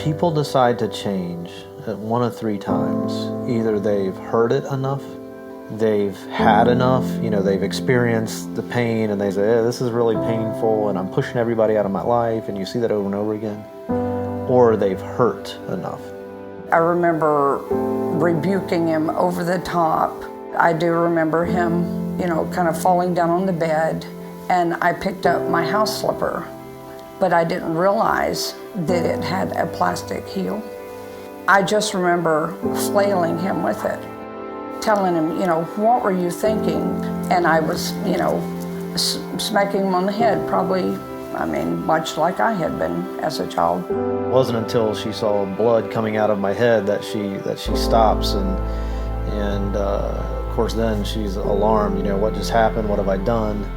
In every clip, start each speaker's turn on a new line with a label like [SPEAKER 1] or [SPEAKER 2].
[SPEAKER 1] People decide to change at one of three times. Either they've heard it enough, they've had enough, they've experienced the pain and they say, hey, this is really painful and I'm pushing everybody out of my life, and you see that over and over again. Or they've hurt enough.
[SPEAKER 2] I remember rebuking him over the top. I do remember him, kind of falling down on the bed, and I picked up my house slipper, but I didn't realize that it had a plastic heel. I just remember flailing him with it, telling him, what were you thinking? And I was, smacking him on the head, probably, much like I had been as a child.
[SPEAKER 1] It wasn't until she saw blood coming out of my head that she stops, and of course then she's alarmed. What just happened? What have I done?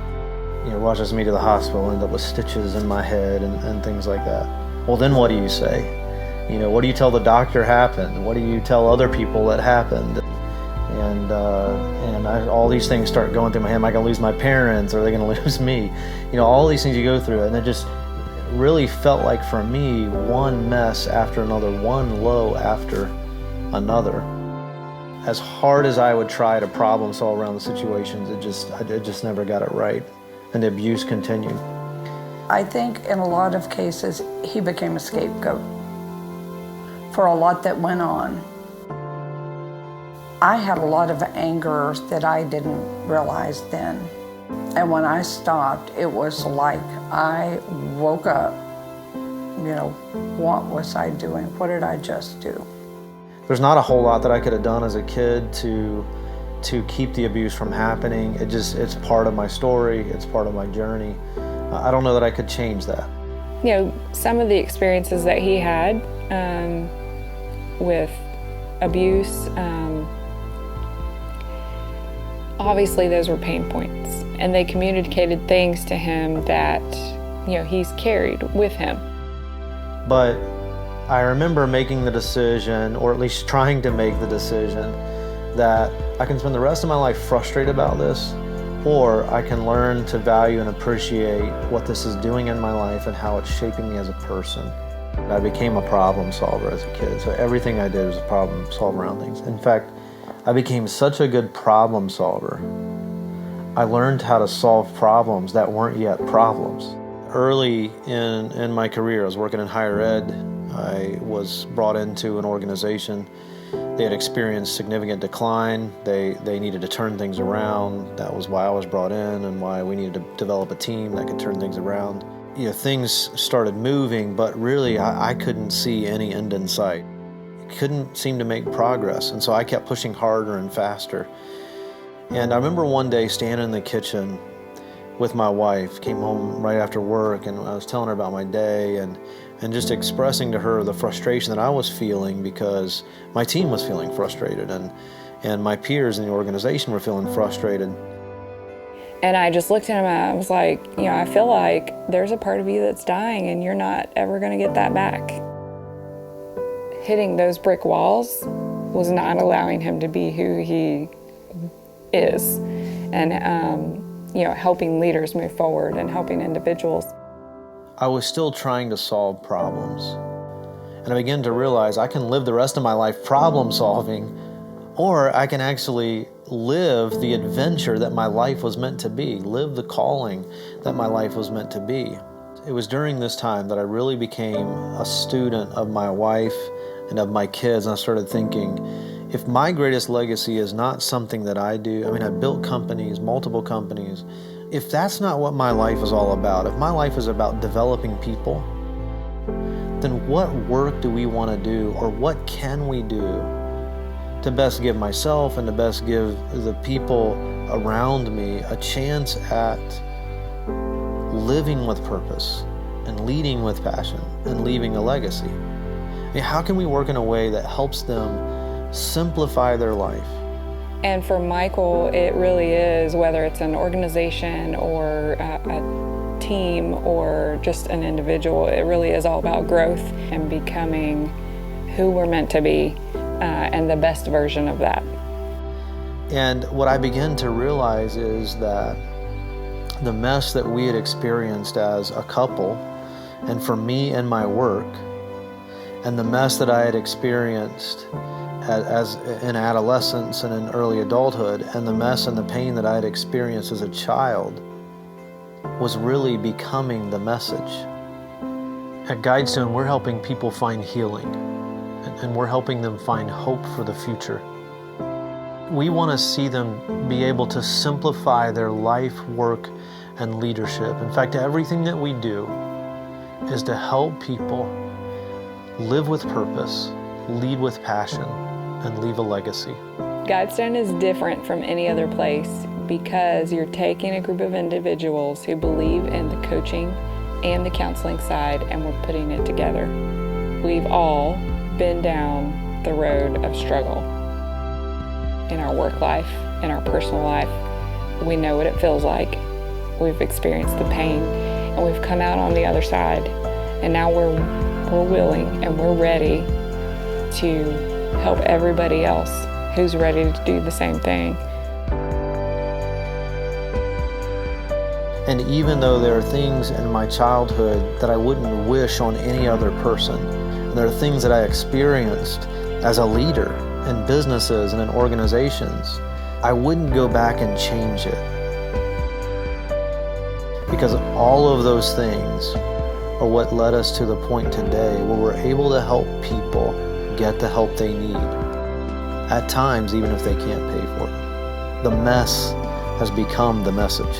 [SPEAKER 1] Rushes me to the hospital, end up with stitches in my head and things like that. Well, then what do you say? What do you tell the doctor happened? What do you tell other people that happened? And all these things start going through my head. Am I going to lose my parents? Are they going to lose me? All these things you go through, and it just really felt like for me, one mess after another, one low after another. As hard as I would try to problem solve around the situations, I just never got it right, and the abuse continued.
[SPEAKER 2] I think in a lot of cases, he became a scapegoat for a lot that went on. I had a lot of anger that I didn't realize then. And when I stopped, it was like I woke up, what was I doing? What did I just do?
[SPEAKER 1] There's not a whole lot that I could have done as a kid to keep the abuse from happening. It's part of my story, it's part of my journey. I don't know that I could change that.
[SPEAKER 3] Some of the experiences that he had with abuse, obviously those were pain points, and they communicated things to him that he's carried with him.
[SPEAKER 1] But I remember making the decision, or at least trying to make the decision, that I can spend the rest of my life frustrated about this, or I can learn to value and appreciate what this is doing in my life and how it's shaping me as a person. I became a problem solver as a kid, so everything I did was a problem solve around things. In fact, I became such a good problem solver. I learned how to solve problems that weren't yet problems. Early in my career, I was working in higher ed. I was brought into an organization. They had experienced significant decline. They needed to turn things around. That was why I was brought in and why we needed to develop a team that could turn things around. Things started moving, but really I couldn't see any end in sight. Couldn't seem to make progress, and so I kept pushing harder and faster. And I remember one day standing in the kitchen with my wife, came home right after work, and I was telling her about my day and just expressing to her the frustration that I was feeling because my team was feeling frustrated and my peers in the organization were feeling frustrated.
[SPEAKER 3] And I just looked at him and I was like, I feel like there's a part of you that's dying and you're not ever going to get that back. Hitting those brick walls was not allowing him to be who he is, and helping leaders move forward and helping individuals.
[SPEAKER 1] I was still trying to solve problems, and I began to realize I can live the rest of my life problem solving, or I can actually live the adventure that my life was meant to be, live the calling that my life was meant to be. It was during this time that I really became a student of my wife and of my kids, and I started thinking, if my greatest legacy is not something that I do, I built companies, multiple companies, if that's not what my life is all about, if my life is about developing people, then what work do we want to do, or what can we do to best give myself and to best give the people around me a chance at living with purpose and leading with passion and leaving a legacy? How can we work in a way that helps them simplify their life?
[SPEAKER 3] And for Michael, it really is, whether it's an organization or a team or just an individual, it really is all about growth and becoming who we're meant to be and the best version of that.
[SPEAKER 1] And what I began to realize is that the mess that we had experienced as a couple, and for me and my work, And the mess that I had experienced as in adolescence and in early adulthood, and the mess and the pain that I had experienced as a child, was really becoming the message. At Guidestone, we're helping people find healing, and we're helping them find hope for the future. We want to see them be able to simplify their life, work, and leadership. In fact, everything that we do is to help people live with purpose, lead with passion, and leave a legacy.
[SPEAKER 3] Guidestone is different from any other place because you're taking a group of individuals who believe in the coaching and the counseling side, and we're putting it together. We've all been down the road of struggle in our work life, in our personal life. We know what it feels like. We've experienced the pain, and we've come out on the other side. And now we're willing and we're ready to help everybody else who's ready to do the same thing.
[SPEAKER 1] And even though there are things in my childhood that I wouldn't wish on any other person, and there are things that I experienced as a leader in businesses and in organizations, I wouldn't go back and change it. Because all of those things are what led us to the point today where we're able to help people get the help they need. At times, even if they can't pay for it. The mess has become the message.